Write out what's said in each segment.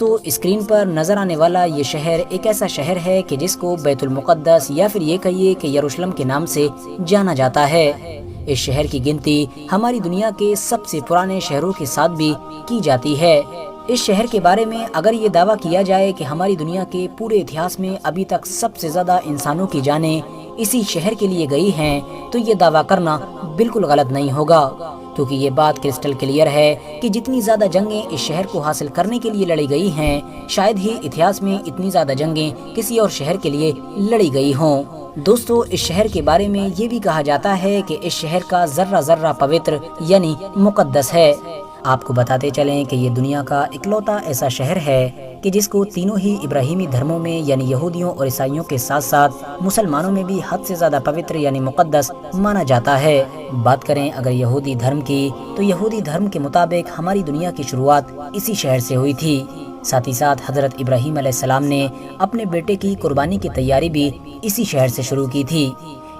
دوستو اسکرین پر نظر آنے والا یہ شہر ایک ایسا شہر ہے کہ جس کو بیت المقدس یا پھر یہ کہیے کہ یروشلم کے نام سے جانا جاتا ہے۔ اس شہر کی گنتی ہماری دنیا کے سب سے پرانے شہروں کے ساتھ بھی کی جاتی ہے۔ اس شہر کے بارے میں اگر یہ دعویٰ کیا جائے کہ ہماری دنیا کے پورے اتہاس میں ابھی تک سب سے زیادہ انسانوں کی جانیں اسی شہر کے لیے گئی ہیں تو یہ دعویٰ کرنا بالکل غلط نہیں ہوگا، کیونکہ یہ بات کرسٹل کلیئر ہے کہ جتنی زیادہ جنگیں اس شہر کو حاصل کرنے کے لیے لڑی گئی ہیں، شاید ہی اتہاس میں اتنی زیادہ جنگیں کسی اور شہر کے لیے لڑی گئی ہوں۔ دوستو اس شہر کے بارے میں یہ بھی کہا جاتا ہے کہ اس شہر کا ذرہ ذرہ پوتر یعنی مقدس ہے۔ آپ کو بتاتے چلیں کہ یہ دنیا کا اکلوتا ایسا شہر ہے کہ جس کو تینوں ہی ابراہیمی دھرموں میں یعنی یہودیوں اور عیسائیوں کے ساتھ ساتھ مسلمانوں میں بھی حد سے زیادہ پوتر یعنی مقدس مانا جاتا ہے۔ بات کریں اگر یہودی دھرم کی تو یہودی دھرم کے مطابق ہماری دنیا کی شروعات اسی شہر سے ہوئی تھی۔ ساتھ ہی ساتھ حضرت ابراہیم علیہ السلام نے اپنے بیٹے کی قربانی کی تیاری بھی اسی شہر سے شروع کی تھی۔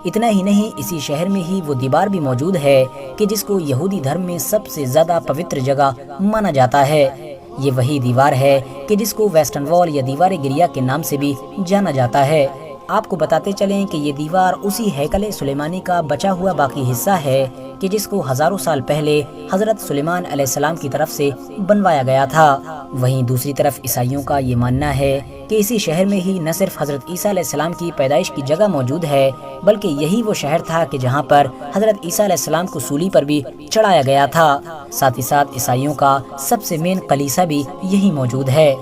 اتنا ہی نہیں، اسی شہر میں ہی وہ دیوار بھی موجود ہے کہ جس کو یہودی دھرم میں سب سے زیادہ پوتر جگہ مانا جاتا ہے۔ یہ وہی دیوار ہے کہ جس کو ویسٹرن وال یا دیوار گریا کے نام سے بھی جانا جاتا ہے۔ آپ کو بتاتے چلیں کہ یہ دیوار اسی ہیکل سلیمانی کا بچا ہوا باقی حصہ ہے کہ جس کو ہزاروں سال پہلے حضرت سلیمان علیہ السلام کی طرف سے بنوایا گیا تھا۔ وہیں دوسری طرف عیسائیوں کا یہ ماننا ہے کہ اسی شہر میں ہی نہ صرف حضرت عیسیٰ علیہ السلام کی پیدائش کی جگہ موجود ہے بلکہ یہی وہ شہر تھا کہ جہاں پر حضرت عیسیٰ علیہ السلام کو سولی پر بھی چڑھایا گیا تھا۔ ساتھ ہی ساتھ عیسائیوں کا سب سے مین کلیسا بھی یہی موجود ہے۔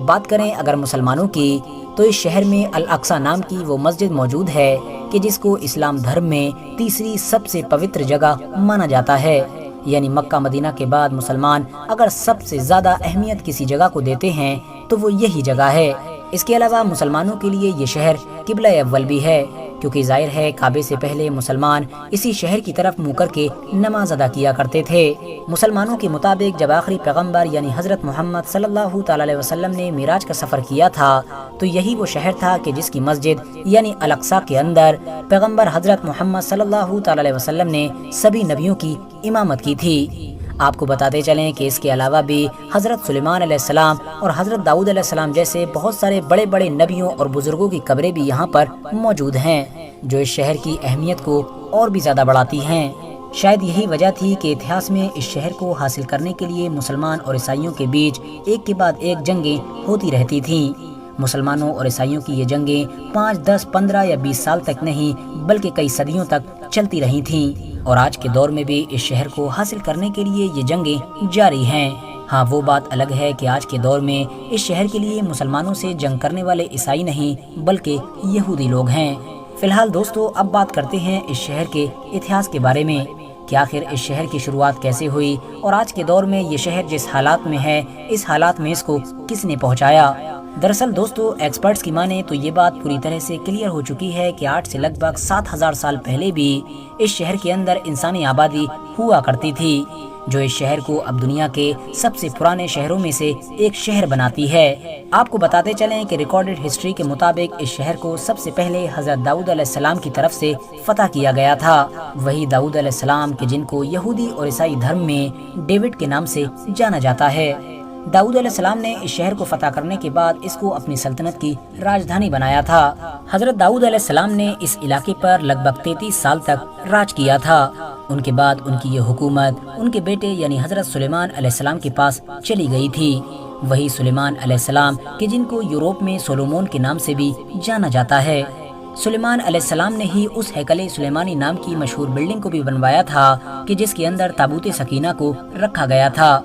بات کریں اگر مسلمانوں کی تو اس شہر میں الاقصی نام کی وہ مسجد موجود ہے کہ جس کو اسلام دھرم میں تیسری سب سے پوتر جگہ مانا جاتا ہے۔ یعنی مکہ مدینہ کے بعد مسلمان اگر سب سے زیادہ اہمیت کسی جگہ کو دیتے ہیں تو وہ یہی جگہ ہے۔ اس کے علاوہ مسلمانوں کے لیے یہ شہر قبلہ اول بھی ہے، کیونکہ ظاہر ہے کعبے سے پہلے مسلمان اسی شہر کی طرف منہ کر کے نماز ادا کیا کرتے تھے۔ مسلمانوں کے مطابق جب آخری پیغمبر یعنی حضرت محمد صلی اللہ تعالی علیہ وسلم نے معراج کا سفر کیا تھا تو یہی وہ شہر تھا کہ جس کی مسجد یعنی الاقصی کے اندر پیغمبر حضرت محمد صلی اللہ تعالی علیہ وسلم نے سبھی نبیوں کی امامت کی تھی۔ آپ کو بتاتے چلیں کہ اس کے علاوہ بھی حضرت سلیمان علیہ السلام اور حضرت داؤد علیہ السلام جیسے بہت سارے بڑے بڑے نبیوں اور بزرگوں کی قبریں بھی یہاں پر موجود ہیں، جو اس شہر کی اہمیت کو اور بھی زیادہ بڑھاتی ہیں۔ شاید یہی وجہ تھی کہ اتہاس میں اس شہر کو حاصل کرنے کے لیے مسلمان اور عیسائیوں کے بیچ ایک کے بعد ایک جنگیں ہوتی رہتی تھیں۔ مسلمانوں اور عیسائیوں کی یہ جنگیں 5، 10، 15 یا 20 سال تک نہیں بلکہ کئی صدیوں تک چلتی رہی تھیں، اور آج کے دور میں بھی اس شہر کو حاصل کرنے کے لیے یہ جنگیں جاری ہیں۔ ہاں وہ بات الگ ہے کہ آج کے دور میں اس شہر کے لیے مسلمانوں سے جنگ کرنے والے عیسائی نہیں بلکہ یہودی لوگ ہیں۔ فی الحال دوستو اب بات کرتے ہیں اس شہر کے اتہاس کے بارے میں کہ آخر اس شہر کی شروعات کیسے ہوئی اور آج کے دور میں یہ شہر جس حالات میں ہے اس حالات میں اس کو کس نے پہنچایا۔ دراصل دوستو ایکسپرٹس کی مانیں تو یہ بات پوری طرح سے کلیئر ہو چکی ہے کہ 8 سے لگ بھگ 7000 سال پہلے بھی اس شہر کے اندر انسانی آبادی ہوا کرتی تھی، جو اس شہر کو اب دنیا کے سب سے پرانے شہروں میں سے ایک شہر بناتی ہے۔ آپ کو بتاتے چلیں کہ ریکارڈڈ ہسٹری کے مطابق اس شہر کو سب سے پہلے حضرت داؤد علیہ السلام کی طرف سے فتح کیا گیا تھا۔ وہی داؤد علیہ السلام کہ جن کو یہودی اور عیسائی دھرم میں ڈیوڈ کے نام سے جانا جاتا ہے۔ داؤد علیہ السلام نے اس شہر کو فتح کرنے کے بعد اس کو اپنی سلطنت کی راجدھانی بنایا تھا۔ حضرت داؤد علیہ السلام نے اس علاقے پر لگ بھگ 33 سال تک راج کیا تھا۔ ان کے بعد ان کی یہ حکومت ان کے بیٹے یعنی حضرت سلیمان علیہ السلام کے پاس چلی گئی تھی۔ وہی سلیمان علیہ السلام کہ جن کو یوروپ میں سولومون کے نام سے بھی جانا جاتا ہے۔ سلیمان علیہ السلام نے ہی اس ہیکل سلیمانی نام کی مشہور بلڈنگ کو بھی بنوایا تھا کہ جس کے اندر تابوت سکینہ کو رکھا گیا تھا۔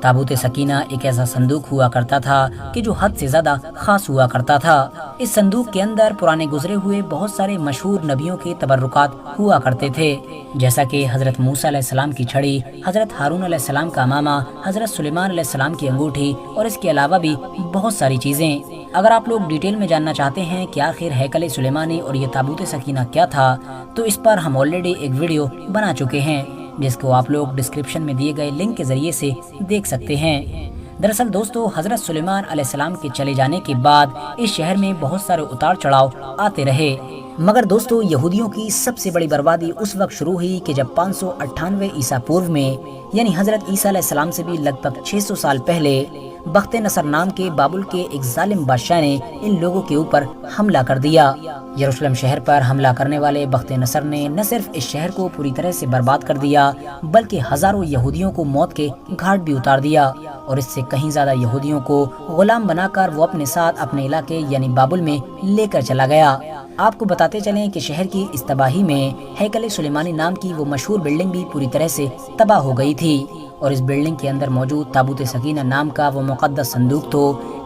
تابوت سکینہ ایک ایسا صندوق ہوا کرتا تھا کہ جو حد سے زیادہ خاص ہوا کرتا تھا۔ اس صندوق کے اندر پرانے گزرے ہوئے بہت سارے مشہور نبیوں کے تبرکات ہوا کرتے تھے، جیسا کہ حضرت موسیٰ علیہ السلام کی چھڑی، حضرت ہارون علیہ السلام کا امامہ، حضرت سلیمان علیہ السلام کی انگوٹھی اور اس کے علاوہ بھی بہت ساری چیزیں۔ اگر آپ لوگ ڈیٹیل میں جاننا چاہتے ہیں کہ آخر ہیکل سلیمانی اور یہ تابوت سکینہ کیا تھا تو اس پر ہم آلریڈی ایک ویڈیو بنا چکے ہیں، جس کو آپ لوگ ڈسکرپشن میں دیے گئے لنک کے ذریعے سے دیکھ سکتے ہیں۔ دراصل دوستو حضرت سلیمان علیہ السلام کے چلے جانے کے بعد اس شہر میں بہت سارے اتار چڑھاؤ آتے رہے۔ مگر دوستو یہودیوں کی سب سے بڑی بربادی اس وقت شروع ہوئی کہ جب 598 عیسیٰ پورو میں یعنی حضرت عیسیٰ علیہ السلام سے بھی لگ بھگ 600 سال پہلے بخت نصر نام کے بابل کے ایک ظالم بادشاہ نے ان لوگوں کے اوپر حملہ کر دیا۔ یروشلم شہر پر حملہ کرنے والے بخت نصر نے نہ صرف اس شہر کو پوری طرح سے برباد کر دیا بلکہ ہزاروں یہودیوں کو موت کے گھاٹ بھی اتار دیا، اور اس سے کہیں زیادہ یہودیوں کو غلام بنا کر وہ اپنے ساتھ اپنے علاقے یعنی بابل میں لے کر چلا گیا۔ آپ کو بتاتے چلیں کہ شہر کی اس تباہی میں ہیکل سلیمانی نام کی وہ مشہور بلڈنگ بھی پوری طرح سے تباہ ہو گئی تھی، اور اس بلڈنگ کے اندر موجود تابوت سکینہ نام کا وہ مقدس صندوق تو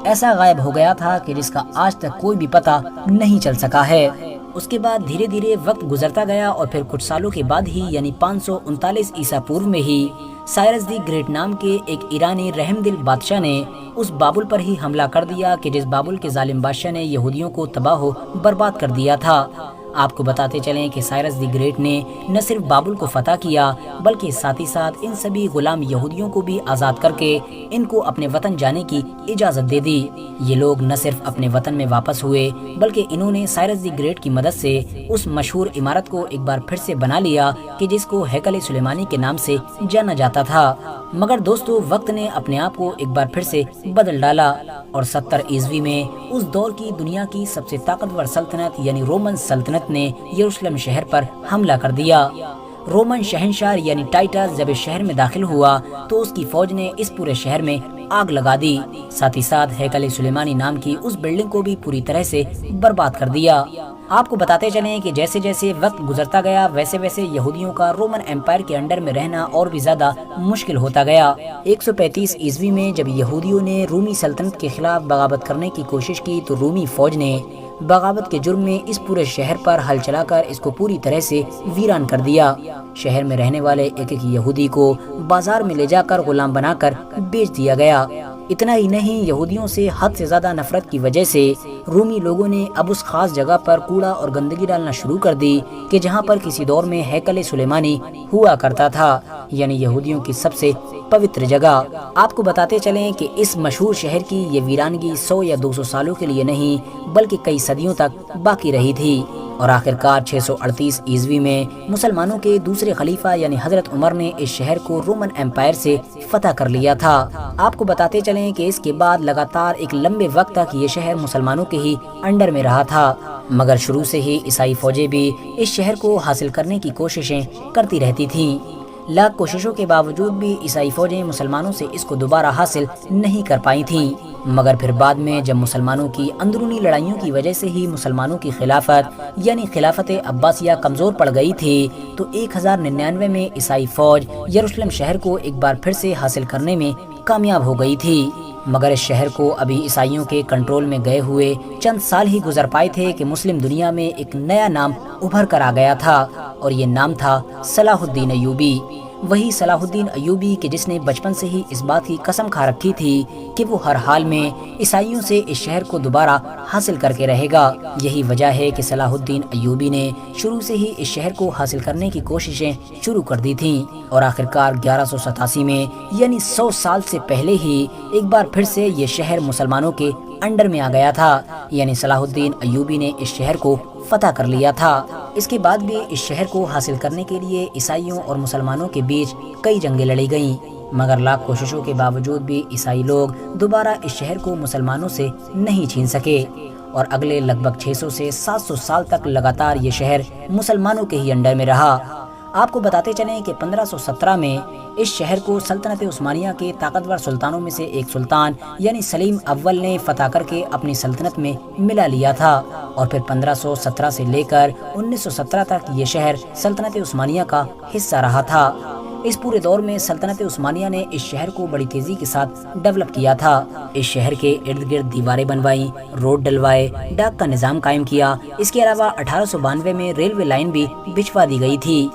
ایسا غائب ہو گیا تھا کہ جس کا آج تک کوئی بھی پتہ نہیں چل سکا ہے۔ اس کے بعد دھیرے دھیرے وقت گزرتا گیا اور پھر کچھ سالوں کے بعد ہی یعنی 539 عیسیٰ پورو میں ہی سائرس دی گریٹ نام کے ایک ایرانی رحم دل بادشاہ نے اس بابل پر ہی حملہ کر دیا کہ جس بابل کے ظالم بادشاہ نے یہودیوں کو تباہ و برباد کر دیا تھا۔ آپ کو بتاتے چلیں کہ سائرس دی گریٹ نے نہ صرف بابل کو فتح کیا بلکہ ساتھ ہی ساتھ ان سبھی غلام یہودیوں کو بھی آزاد کر کے ان کو اپنے وطن جانے کی اجازت دے دی۔ یہ لوگ نہ صرف اپنے وطن میں واپس ہوئے بلکہ انہوں نے سائرس دی گریٹ کی مدد سے اس مشہور عمارت کو ایک بار پھر سے بنا لیا کہ جس کو ہیکل سلیمانی کے نام سے جانا جاتا تھا۔ مگر دوستو وقت نے اپنے آپ کو ایک بار پھر سے بدل ڈالا اور 70 عیسوی میں اس دور کی دنیا کی سب سے طاقتور سلطنت یعنی رومن سلطنت نے یروشلم شہر پر حملہ کر دیا۔ رومن شہنشاہ یعنی ٹائٹس جب اس شہر میں داخل ہوا تو اس کی فوج نے اس پورے شہر میں آگ لگا دی، ساتھ ہی ساتھ ہیکل سلیمانی نام کی اس بلڈنگ کو بھی پوری طرح سے برباد کر دیا۔ آپ کو بتاتے چلیں کہ جیسے جیسے وقت گزرتا گیا ویسے ویسے یہودیوں کا رومن امپائر کے انڈر میں رہنا اور بھی زیادہ مشکل ہوتا گیا۔ 135 عیسوی میں جب یہودیوں نے رومی سلطنت کے خلاف بغاوت کرنے کی کوشش کی تو رومی فوج نے بغاوت کے جرم میں اس پورے شہر پر ہل چلا کر اس کو پوری طرح سے ویران کر دیا۔ شہر میں رہنے والے ایک ایک یہودی کو بازار میں لے جا کر غلام بنا کر بیچ دیا گیا۔ اتنا ہی نہیں، یہودیوں سے حد سے زیادہ نفرت کی وجہ سے رومی لوگوں نے اب اس خاص جگہ پر کوڑا اور گندگی ڈالنا شروع کر دی کہ جہاں پر کسی دور میں ہیکل سلیمانی ہوا کرتا تھا، یعنی یہودیوں کی سب سے پوتر جگہ۔ آپ کو بتاتے چلیں کہ اس مشہور شہر کی یہ ویرانگی 100 یا 200 سالوں کے لیے نہیں بلکہ کئی صدیوں تک باقی رہی تھی، اور آخرکار 638 عیسوی میں مسلمانوں کے دوسرے خلیفہ یعنی حضرت عمر نے اس شہر کو رومن امپائر سے فتح کر لیا تھا۔ آپ کو بتاتے چلیں کہ اس کے بعد لگاتار ایک لمبے وقت تک یہ شہر مسلمانوں کے ہی انڈر میں رہا تھا، مگر شروع سے ہی عیسائی فوجیں بھی اس شہر کو حاصل کرنے کی کوششیں کرتی رہتی تھیں۔ لاکھ کوششوں کے باوجود بھی عیسائی فوجیں مسلمانوں سے اس کو دوبارہ حاصل نہیں کر پائی تھیں، مگر پھر بعد میں جب مسلمانوں کی اندرونی لڑائیوں کی وجہ سے ہی مسلمانوں کی خلافت یعنی خلافت عباسیہ کمزور پڑ گئی تھی تو 1099 میں عیسائی فوج یروشلم شہر کو ایک بار پھر سے حاصل کرنے میں کامیاب ہو گئی تھی، مگر اس شہر کو ابھی عیسائیوں کے کنٹرول میں گئے ہوئے چند سال ہی گزر پائے تھے کہ مسلم دنیا میں ایک نیا نام ابھر کر آ گیا تھا، اور یہ نام تھا صلاح الدین ایوبی۔ وہی صلاح الدین ایوبی کہ جس نے بچپن سے ہی اس بات کی قسم کھا رکھی تھی کہ وہ ہر حال میں عیسائیوں سے اس شہر کو دوبارہ حاصل کر کے رہے گا۔ یہی وجہ ہے کہ صلاح الدین ایوبی نے شروع سے ہی اس شہر کو حاصل کرنے کی کوششیں شروع کر دی تھیں، اور آخرکار 1187 میں یعنی 100 سال سے پہلے ہی ایک بار پھر سے یہ شہر مسلمانوں کے انڈر میں آ گیا تھا، یعنی صلاح الدین ایوبی نے اس شہر کو فتح کر لیا تھا۔ اس کے بعد بھی اس شہر کو حاصل کرنے کے لیے عیسائیوں اور مسلمانوں کے بیچ کئی جنگیں لڑی گئیں، مگر لاکھ کوششوں کے باوجود بھی عیسائی لوگ دوبارہ اس شہر کو مسلمانوں سے نہیں چھین سکے، اور اگلے لگ بھگ 600 سے 700 سال تک لگاتار یہ شہر مسلمانوں کے ہی انڈر میں رہا۔ آپ کو بتاتے چلیں کہ 1517 میں اس شہر کو سلطنت عثمانیہ کے طاقتور سلطانوں میں سے ایک سلطان یعنی سلیم اول نے فتح کر کے اپنی سلطنت میں ملا لیا تھا، اور پھر 1517 سے لے کر 1917 تک یہ شہر سلطنت عثمانیہ کا حصہ رہا تھا۔ اس پورے دور میں سلطنت عثمانیہ نے اس شہر کو بڑی تیزی کے ساتھ ڈیولپ کیا تھا۔ اس شہر کے ارد گرد دیواریں بنوائیں، روڈ ڈلوائے، ڈاک کا نظام قائم کیا، اس کے علاوہ 1892 میں ریلوے لائن بھی بچھوا دی گئی تھی۔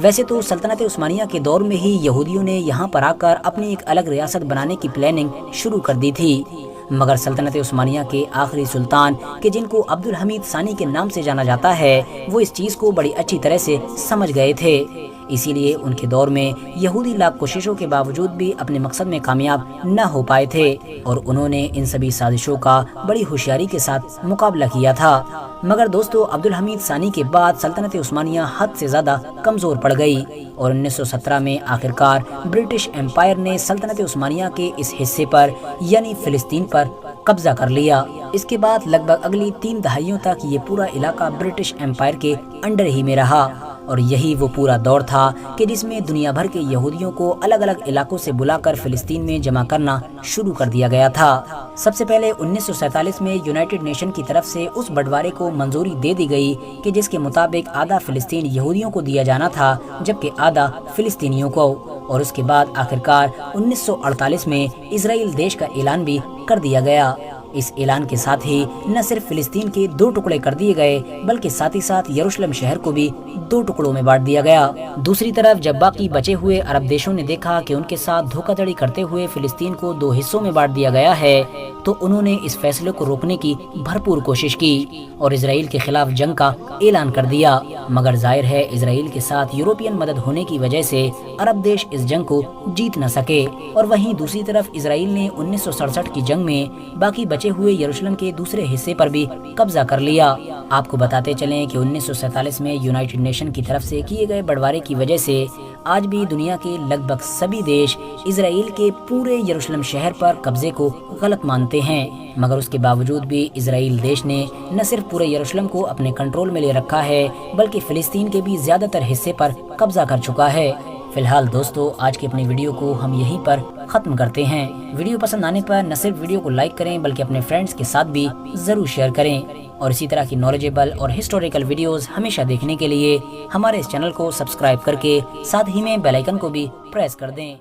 ویسے تو سلطنت عثمانیہ کے دور میں ہی یہودیوں نے یہاں پر آ کر اپنی ایک الگ ریاست بنانے کی پلاننگ شروع کر دی تھی، مگر سلطنت عثمانیہ کے آخری سلطان کہ جن کو عبدالحمید ثانی کے نام سے جانا جاتا ہے وہ اس چیز کو بڑی اچھی طرح سے سمجھ گئے تھے۔ اسی لیے ان کے دور میں یہودی لاکھ کوششوں کے باوجود بھی اپنے مقصد میں کامیاب نہ ہو پائے تھے اور انہوں نے ان سبھی سازشوں کا بڑی ہوشیاری کے ساتھ مقابلہ کیا تھا۔ مگر دوستو، عبدالحمید ثانی کے بعد سلطنت عثمانیہ حد سے زیادہ کمزور پڑ گئی اور 1917 میں آخرکار برٹش امپائر نے سلطنت عثمانیہ کے اس حصے پر یعنی فلسطین پر قبضہ کر لیا۔ اس کے بعد لگ بھگ اگلی 3 دہائیوں تک یہ پورا علاقہ برٹش امپائر کے انڈر ہی میں رہا اور یہی وہ پورا دور تھا کہ جس میں دنیا بھر کے یہودیوں کو الگ الگ علاقوں سے بلا کر فلسطین میں جمع کرنا شروع کر دیا گیا تھا۔ سب سے پہلے 1947 میں یونائٹڈ نیشن کی طرف سے اس بٹوارے کو منظوری دے دی گئی کہ جس کے مطابق آدھا فلسطین یہودیوں کو دیا جانا تھا جبکہ آدھا فلسطینیوں کو، اور اس کے بعد آخرکار 1948 میں اسرائیل دیش کا اعلان بھی کر دیا گیا۔ اس اعلان کے ساتھ ہی نہ صرف فلسطین کے 2 ٹکڑے کر دیے گئے بلکہ ساتھ ہی ساتھ یروشلم شہر کو بھی 2 ٹکڑوں میں بانٹ دیا گیا۔ دوسری طرف جب باقی بچے ہوئے عرب دیشوں نے دیکھا کہ ان کے ساتھ دھوکہ دھڑی کرتے ہوئے فلسطین کو 2 حصوں میں بانٹ دیا گیا ہے تو انہوں نے اس فیصلے کو روکنے کی بھرپور کوشش کی اور اسرائیل کے خلاف جنگ کا اعلان کر دیا، مگر ظاہر ہے اسرائیل کے ساتھ یورپین مدد ہونے کی وجہ سے عرب دیش اس جنگ کو جیت نہ سکے، اور وہیں دوسری طرف اسرائیل نے 1967 کی جنگ میں باقی بچے ہوئے یروشلم کے دوسرے حصے پر بھی قبضہ کر لیا۔ آپ کو بتاتے چلیں کہ 1947 میں یونائٹڈ نیشن کی طرف سے کیے گئے بٹوارے کی وجہ سے آج بھی دنیا کے لگ بھگ سبھی دیش اسرائیل کے پورے یروشلم شہر پر قبضے کو غلط مانتے ہیں، مگر اس کے باوجود بھی اسرائیل دیش نے نہ صرف پورے یروشلم کو اپنے کنٹرول میں لے رکھا ہے بلکہ فلسطین کے بھی زیادہ تر حصے پر قبضہ کر چکا ہے۔ فی الحال دوستو، آج کی اپنی ویڈیو کو ہم یہیں پر ختم کرتے ہیں۔ ویڈیو پسند آنے پر نہ صرف ویڈیو کو لائک کریں بلکہ اپنے فرینڈز کے ساتھ بھی ضرور شیئر کریں، اور اسی طرح کی نالجیبل اور ہسٹوریکل ویڈیوز ہمیشہ دیکھنے کے لیے ہمارے اس چینل کو سبسکرائب کر کے ساتھ ہی میں بیل آئیکن کو بھی پریس کر دیں۔